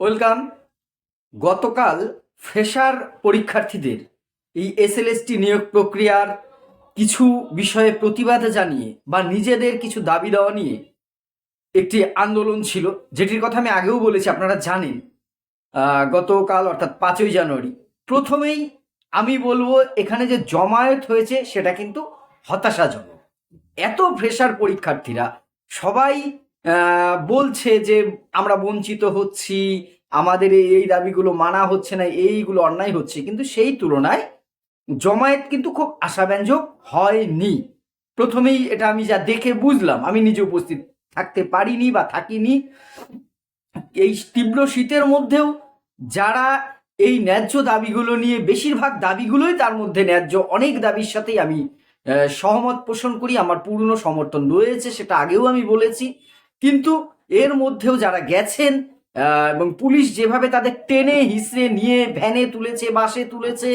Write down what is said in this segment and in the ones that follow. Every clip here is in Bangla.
ওয়েলকাম। গতকাল ফ্রেশার পরীক্ষার্থীদের এই এসএলএসটি নিয়োগ প্রক্রিয়ার কিছু বিষয়ে প্রতিবাদ জানিয়ে বা নিজেদের কিছু দাবি দেওয়া নিয়ে একটি আন্দোলন ছিল, যেটির কথা আমি আগেও বলেছি, আপনারা জানেন। গতকাল অর্থাৎ 5ই জানুয়ারি প্রথমেই আমি বলবো এখানে যে জমায়েত হয়েছে সেটা কিন্তু হতাশাজনক। এত ফ্রেশার পরীক্ষার্থীরা সবাই বলছে যে আমরা বঞ্চিত হচ্ছি, আমাদের এই দাবিগুলো মানা হচ্ছে না, এইগুলো অন্যায় হচ্ছে, কিন্তু সেই তুলনায় জমায়েত কিন্তু খুব আশাব্যঞ্জক হয়নি। প্রথমেই এটা আমি যা দেখে বুঝলাম, আমি নিজে উপস্থিত থাকতে পারিনি বা থাকিনি, এই তীব্র শীতের মধ্যেও যারা এই ন্যায্য দাবিগুলো নিয়ে, বেশিরভাগ দাবিগুলোই তার মধ্যে ন্যায্য, অনেক দাবির সাথেই আমি সহমত পোষণ করি, আমার পূর্ণ সমর্থন রয়েছে, সেটা আগেও আমি বলেছি। কিন্তু এর মধ্যেও যারা গেছেন এবং পুলিশ যেভাবে তাদের টেনে হিসড়ে নিয়ে ভ্যানে তুলেছে, বাসে তুলেছে,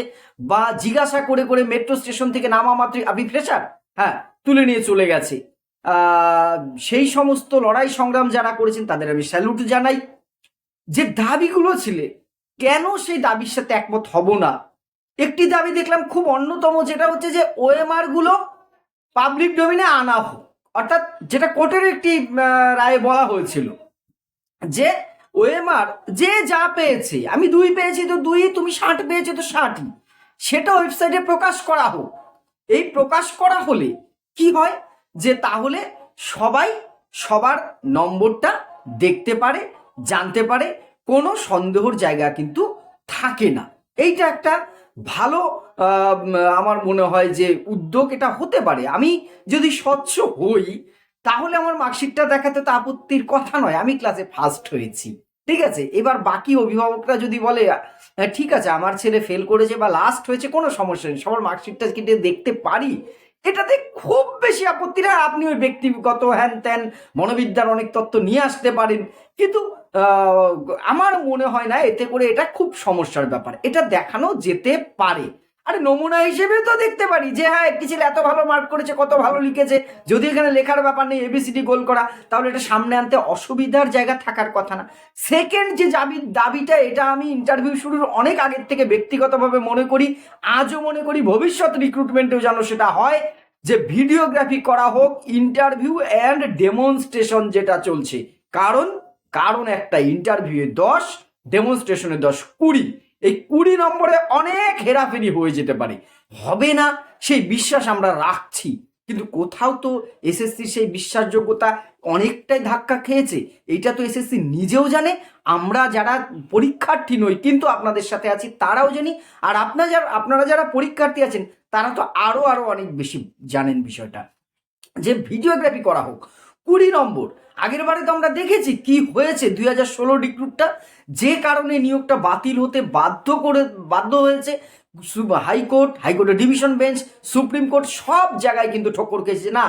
বা জিজ্ঞাসা করে করে মেট্রো স্টেশন থেকে নামা মাত্রই আপনি ফ্রেশার, হ্যাঁ, তুলে নিয়ে চলে গেছে। সেই সমস্ত লড়াই সংগ্রাম যারা করেছেন তাদের আমি স্যালুট জানাই। যে দাবিগুলো ছিল, কেন সেই দাবির সাথে একমত হব না? একটি দাবি দেখলাম খুব অন্যতম, যেটা হচ্ছে যে ওএমআর গুলো পাবলিক ডোমেইনে আনা হোক। অর্থাৎ যেটা কোর্টের একটি রায়ে বলা হয়েছিল যে ওএমআর যে যা পেয়েছে, আমি 2 পেয়েছি তো 2, তুমি 60 পেয়েছো তো 60ই, সেটা ওয়েবসাইটে প্রকাশ করা হোক। এই প্রকাশ করা হলে কি হয়, যে তাহলে সবাই সবার নম্বরটা দেখতে পারে, জানতে পারে, কোনো সন্দেহর জায়গা কিন্তু থাকে না। এইটা একটা ভালো আমার মনে হয় যে উদ্যোগ এটা হতে পারে। আমি যদি স্বচ্ছ হই তাহলে আমার মার্কশিটটা দেখাতে তো আপত্তির কথা নয়, আমি ক্লাসে ফার্স্ট হয়েছি, ঠিক আছে। এবার বাকি অভিভাবকরা যদি বলে ঠিক আছে আমার ছেলে ফেল করেছে বা লাস্ট হয়েছে, কোনো সমস্যা নেই, সবার মার্কশিটটা কেটে দেখতে পারি, এটাতে খুব বেশি আপত্তি না। আপনি ওই ব্যক্তিগত হ্যান ত্যান মনোবিদ্যার অনেক তত্ত্ব নিয়ে আসতে পারেন, কিন্তু আমার মনে হয় না এতে করে এটা খুব সমস্যার ব্যাপার, এটা দেখানো যেতে পারে। আরে নমুনা হিসেবে তো দেখতে পারি যে হ্যাঁ একটি ছেলে এত ভালো মার্ক করেছে, কত ভালো লিখেছে, যদি এখানে লেখার ব্যাপার নেই, এবিসিডি গোল করা, তাহলে এটা সামনে আনতে অসুবিধার জায়গা থাকার কথা না। সেকেন্ড যে দাবিটা, এটা আমি ইন্টারভিউ শুরুর অনেক আগের থেকে ব্যক্তিগতভাবে মনে করি, আজও মনে করি, ভবিষ্যৎ রিক্রুটমেন্টেও যেন সেটা হয়, যে ভিডিওগ্রাফি করা হোক ইন্টারভিউ অ্যান্ড ডেমনস্ট্রেশন যেটা চলছে। কারণ কারণ একটা ইন্টারভিউ 10, ডেমনস্ট্রেশনে 10, 20, এই 20 নম্বরে অনেক হেরাফেরি হয়ে যেতে পারে, হবে না সেই বিশ্বাস আমরা রাখছি। কিন্তু কোথাও তো এসএসসির সেই বিশ্বাসযোগ্যতা অনেকটাই ধাক্কা খেয়েছে, এইটা তো এসএসসি নিজেও জানে, আমরা যারা পরীক্ষার্থী নই কিন্তু আপনাদের সাথে আছি তারাও জানি, আর আপনারা যারা পরীক্ষার্থী আছেন তারা তো আরো আরো অনেক বেশি জানেন বিষয়টা। যে ভিডিওগ্রাফি করা হোক 20 নম্বর, আগের বারে তো আমরা দেখেছি কি হয়েছে, 2016 রিক্রুটটা যে কারণে নিয়োগটা বাতিল হতে বাধ্য হয়েছে। হাইকোর্টের ডিভিশন বেঞ্চ, সুপ্রিম কোর্ট, সব জায়গায় কিন্তু ঠক্কর খেয়েছে, না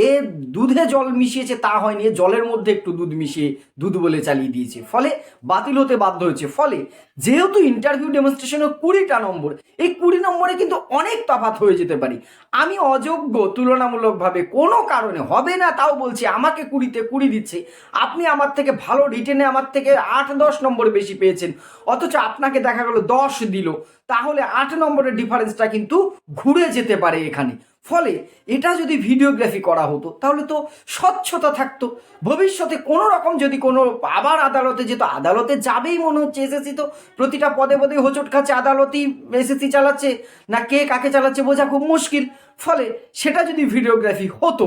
এ দুধে জল মিশিয়েছে তা হয়নি, জলের মধ্যে একটু দুধ মিশিয়ে দুধ বলে চালিয়ে দিয়েছে, ফলে বাতিল হতে বাধ্য হয়েছে। ফলে যেহেতু ইন্টারভিউ ডেমনস্ট্রেশনে 20টা নম্বর, এই 20 নম্বরে কিন্তু অনেক তফাৎ হয়ে যেতে পারি। আমি অযোগ্য তুলনামূলকভাবে, কোনো কারণে হবে না তাও বলছি, আমাকে 20তে 20 দিচ্ছে, আপনি আমার থেকে ভালো রিটেনে আমার থেকে 8-10 নম্বর বেশি পেয়েছেন, অথচ আপনাকে দেখা গেল 10 দিল, তাহলে 8 নম্বরের ডিফারেন্সটা কিন্তু ঘুরে যেতে পারে এখানে। ফলে এটা যদি ভিডিওগ্রাফি করা হতো তাহলে তো স্বচ্ছতা থাকতো। ভবিষ্যতে কোনো রকম যদি কোনো আবার আদালতে যেত, আদালতে যাবেই মনে হচ্ছে, এসএসসি তো প্রতিটা পদে পদে হোঁচট খাচ্ছে, আদালতই এসএসসি চালাচ্ছে, না কে কাকে চালাচ্ছে বোঝা খুব মুশকিল। ফলে সেটা যদি ভিডিওগ্রাফি হতো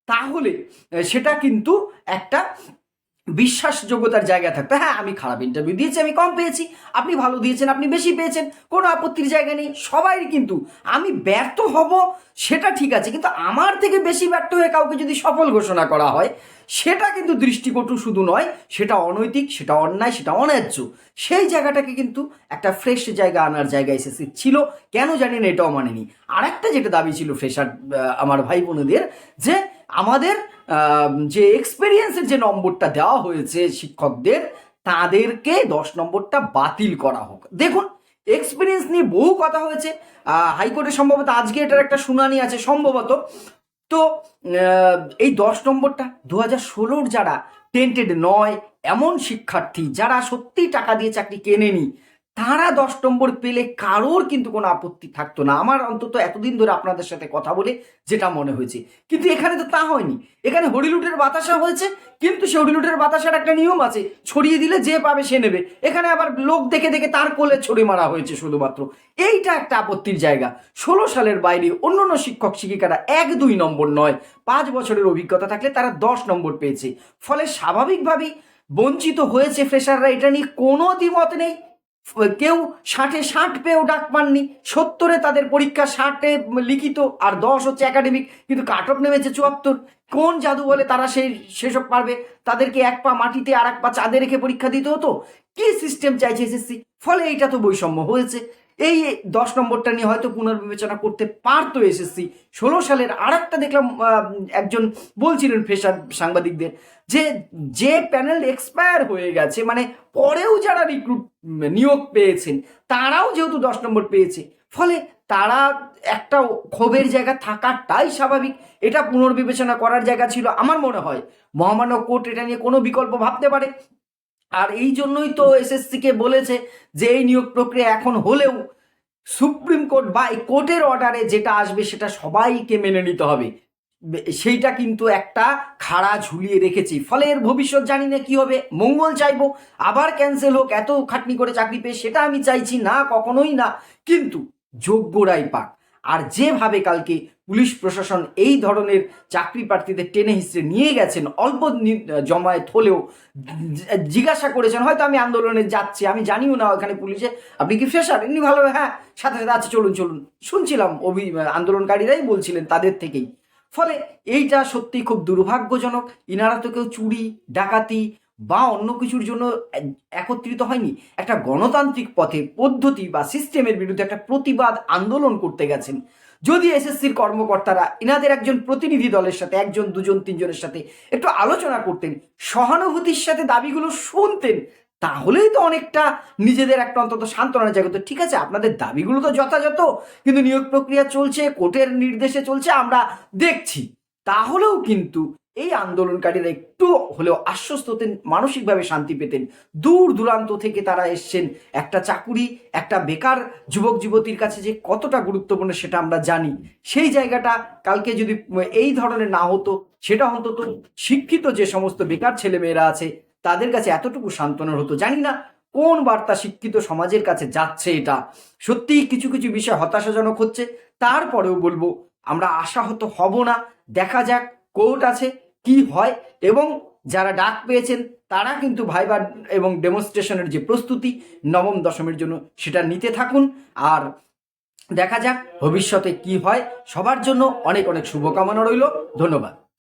তাহলে সেটা কিন্তু একটা বিশ্বাসযোগ্যতার জায়গা থাকতো। হ্যাঁ আমি খারাপ ইন্টারভিউ দিয়েছি, আমি কম পেয়েছি, আপনি ভালো দিয়েছেন, আপনি বেশি পেয়েছেন, কোনো আপত্তির জায়গা নেই, সবাই কিন্তু আমি ব্যর্থ হব সেটা ঠিক আছে, কিন্তু আমার থেকে বেশি ব্যর্থ হয়ে কাউকে যদি সফল ঘোষণা করা হয় সেটা কিন্তু দৃষ্টিকটু শুধু নয়, সেটা অনৈতিক, সেটা অন্যায়, সেটা অন্যায্য। সেই জায়গাটাকে কিন্তু একটা ফ্রেশ জায়গা আনার জায়গা এসেছে ছিল, কেন জানি না এটাও মানেনি। আর একটা যেটা দাবি ছিল ফ্রেশার আমার ভাই বোনেদের, যে আমাদের যে এক্সপেরিয়েন্সের যে নম্বরটা দেওয়া হয়েছে শিক্ষকদের, তাদেরকে 10 নম্বরটা বাতিল করা হোক। দেখুন এক্সপিরিয়েন্স নিয়ে বহু কথা হয়েছে, হাইকোর্টে সম্ভবত আজকে এটার একটা শুনানি আছে সম্ভবত। তো এই 10 নম্বরটা 2016 যারা টেন্টেড নয়, এমন শিক্ষার্থী যারা সত্যি টাকা দিয়ে চাকরি কেনেনি, তারা 10 নম্বর পেলে কারোর কিন্তু কোনো আপত্তি থাকতো না, আমার অন্তত এতদিন ধরে আপনাদের সাথে কথা বলে যেটা মনে হয়েছে। কিন্তু এখানে তো তা হয়নি, এখানে হরিলুটের বাতাসা হয়েছে, কিন্তু সে হরিলুটের বাতাসার একটা নিয়ম আছে, ছড়িয়ে দিলে যে পাবে সে নেবে। এখানে আবার লোক দেখে দেখে তার কোলে ছড়ি মারা হয়েছে শুধুমাত্র, এইটা একটা আপত্তির জায়গা। 16 সালের বাইরে অন্যান্য শিক্ষক শিক্ষিকারা 1-2 নম্বর নয়, 5 বছরের অভিজ্ঞতা থাকলে তারা 10 নম্বর পেয়েছে। ফলে স্বাভাবিকভাবেই বঞ্চিত হয়েছে ফ্রেশাররা, এটা নিয়ে কোনো দ্বিমত নেই। কেউ 60-60 পেয়েও ডাক পাননি, 70-এ তাদের পরীক্ষা, 60-এ লিখিত আর 10 হচ্ছে একাডেমিক, কিন্তু কাট অফ নেমেছে 74। কোন জাদু বলে তারা সেসব পারবে? তাদেরকে এক পা মাটিতে আর এক পা চাঁদে রেখে পরীক্ষা দিতে হতো? কি সিস্টেম চাইছে এসএসসি? ফলে এইটা তো বৈষম্য হয়েছে। এই 10 নম্বরটা নিয়ে হয়তো পুনর্বিবেচনা করতে পারতো এসএসসি। 16 সালের আর একটা দেখলাম, একজন বলছিলেন ফ্রেশার সাংবাদিকদের, যে প্যানেল এক্সপায়ার হয়ে গেছে, মানে পরেও যারা নিয়োগ পেয়েছেন তারাও যেহেতু 10 নম্বর পেয়েছে, ফলে তারা একটা ক্ষোভের জায়গা থাকাটাই স্বাভাবিক। এটা পুনর্বিবেচনা করার জায়গা ছিল, আমার মনে হয় মহামান্য কোর্ট এটা নিয়ে কোনো বিকল্প ভাবতে পারে। আর এই জন্যই তো এসএসসিকে বলেছে যে এই নিয়োগ প্রক্রিয়া এখন হলেও সুপ্রিম কোর্ট বা এই কোর্টের অর্ডারে যেটা আসবে সেটা সবাইকে মেনে নিতে হবে, সেইটা কিন্তু একটা খাড়া ঝুলিয়ে রেখেছি। ফলে এর ভবিষ্যৎ জানি না কি হবে, মঙ্গল চাইবো, আবার ক্যান্সেল হোক, এত খাটনি করে চাকরি পেয়ে সেটা আমি চাইছি না, কখনোই না, কিন্তু যোগ্যরাই পাক। আর যেভাবে কালকে পুলিশ প্রশাসন এই ধরনের চাকরি প্রার্থীদের টেনে হিসেবে নিয়ে গেছেন, অল্প জমায়েত হলেও জিজ্ঞাসা করেছেন, হয়তো আমি আন্দোলনে যাচ্ছি, আমি জানিও না ওখানে পুলিশে, আপনি কি ফ্রেশার, এমনি ভালো, হ্যাঁ সাথে সাথে আছে, চলুন চলুন, শুনছিলাম আন্দোলনকারীরাই বলছিলেন তাদের থেকেই। ফলে এইটা সত্যি খুব দুর্ভাগ্যজনক। ইনারা তো কেউ চুরি ডাকাতি বা অন্য কিছুর জন্য একত্রিত হয়নি, একটা গণতান্ত্রিক পথে পদ্ধতি বা সিস্টেমের বিরুদ্ধে একটা প্রতিবাদ আন্দোলন করতে গেছেন। যদি এসএসসির কর্মকর্তারা ইনাদের একজন প্রতিনিধি দলের সাথে, 1 জন 2 জন 3 জনের সাথে একটু আলোচনা করতেন, সহানুভূতির সাথে দাবিগুলো শুনতেন, তাহলেই তো অনেকটা নিজেদের একটা অন্তত সান্ত্বনা জায়গা। তো ঠিক আছে, আপনাদের দাবিগুলো তো যথাযথ, কিন্তু নিয়োগ প্রক্রিয়া চলছে, কোর্টের নির্দেশে চলছে, আমরা দেখছি, তাহলেও কিন্তু এই আন্দোলনকারীরা একটু হলেও আশ্বস্ত হতেন, মানসিকভাবে শান্তি পেতেন। দূর দূরান্ত থেকে তারা এসছেন, একটা চাকুরি একটা বেকার যুবক যুবতীর কাছে যে কতটা গুরুত্বপূর্ণ সেটা আমরা জানি। সেই জায়গাটা কালকে যদি এই ধরনের না হতো, সেটা অন্তত শিক্ষিত যে সমস্ত বেকার ছেলেমেয়েরা আছে তাদের কাছে এতটুকু সান্ত্বনার হতো। জানি না কোন বার্তা শিক্ষিত সমাজের কাছে যাচ্ছে, এটা সত্যিই কিছু কিছু বিষয় হতাশাজনক হচ্ছে। তারপরেও বলবো, আমরা আশাহত হব না, দেখা যাক কোর্ট আছে কি হয়, এবং যারা ডাক পেয়েছেন তারা কিন্তু ভাইবা এবং ডেমনস্ট্রেশনের যে প্রস্তুতি 9ম-10মের জন্য সেটা নিতে থাকুন। আর দেখা যাক ভবিষ্যতে কি হয়। সবার জন্য অনেক অনেক শুভকামনা রইল। ধন্যবাদ।